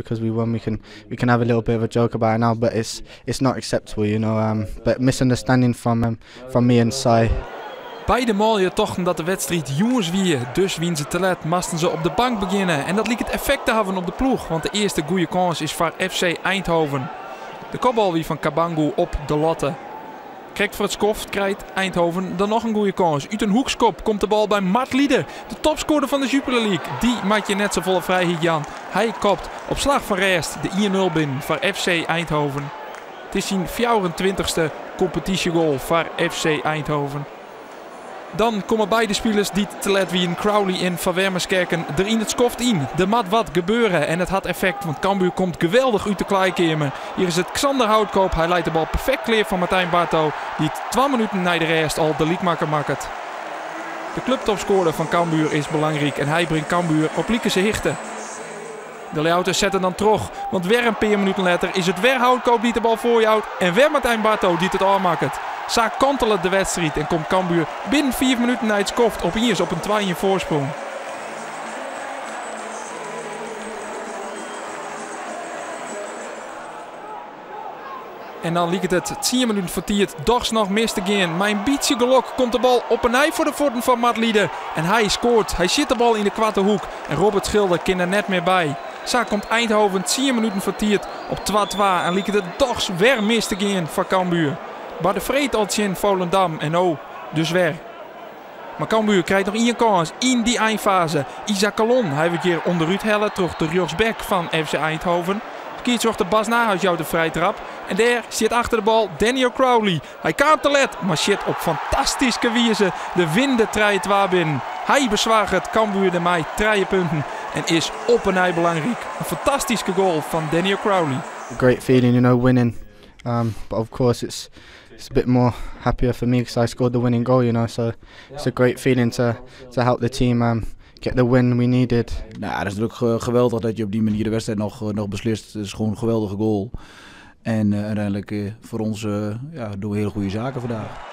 because we won. We can have a little bit of a joke about it now, but it's not acceptable, you know. But misunderstanding from me and Sai. Beide mooie tochten dat de wedstrijd jongens wie, dus wien ze te laat, moesten ze op de bank beginnen. En dat liet het effect te hebben op de ploeg, want de eerste goede kans is voor FC Eindhoven. De kopbal wie van Kabangu op de lotte. Krijgt voor het skoft, krijgt Eindhoven dan nog een goede kans. Uit een hoekskop komt de bal bij Mart Lieder, de topscorer van de Jupiler League. Die maakt je net zo volle vrijheid Jan. Hij kopt op slag van rest de 1-0 binnen voor FC Eindhoven. Het is zijn 24ste competitiegoal voor FC Eindhoven. Dan komen beide spelers die te laat wie Crowley en Van Wermerskerken er in het skoft in. Er moet wat gebeuren en het had effect, want Cambuur komt geweldig uit de kleikamer. Hier is het Xander Houtkoop, hij leidt de bal perfect clear van Martijn Barto, die het 2 minuten na de rest al de liekmaker maakt. De clubtopscorer van Cambuur is belangrijk en hij brengt Cambuur op Liekense hichten. De Leouters zetten dan terug, want weer een paar minuten later is het weer Houtkoop die de bal voor je houdt en weer Martijn Barto die het aanmaakt. Zaak kantelen de wedstrijd en komt Cambuur binnen 4 minuten na het skoft op Iers op een 2-1 voorsprong. En dan liep het 10 minuten vertierd, dochs nog mis te gaan. Maar een beetje geluk komt de bal op een ei voor de voeten van Mart Lieder. En hij scoort. Hij zit de bal in de kwarte hoek. En Robert Schilder kan er net meer bij. Zo komt Eindhoven 10 minuten vertierd op 2-2. En liep het dochs weer mis te gaan van Cambuur. Maar de vreet al in Volendam en dus weer. Maar Cambuur krijgt nog 1 kans in die eindfase. Isaac Calon, hij wordt hier onderuit hellen terug de rechtsback van FC Eindhoven. Kiet zorgt de Bas Nahuis jou de vrijtrap. En daar zit achter de bal Daniel Crowley. Hij kaapt te let, maar shit op fantastische wijze de winden 3-2 binnen. Hij bezwaagt het Cambuur de mij 3 punten en is op en hij belangrijk. Een fantastische goal van Daniel Crowley. Great feeling, you know, winning. But of course it's a bit more happier for me because I scored the winning goal, you know. So it's a great feeling to help the team get the win we needed. Nou, dat is natuurlijk geweldig dat je op die manier de wedstrijd nog beslist. Het is gewoon een geweldige goal. En uiteindelijk voor ons doen we hele goede zaken vandaag.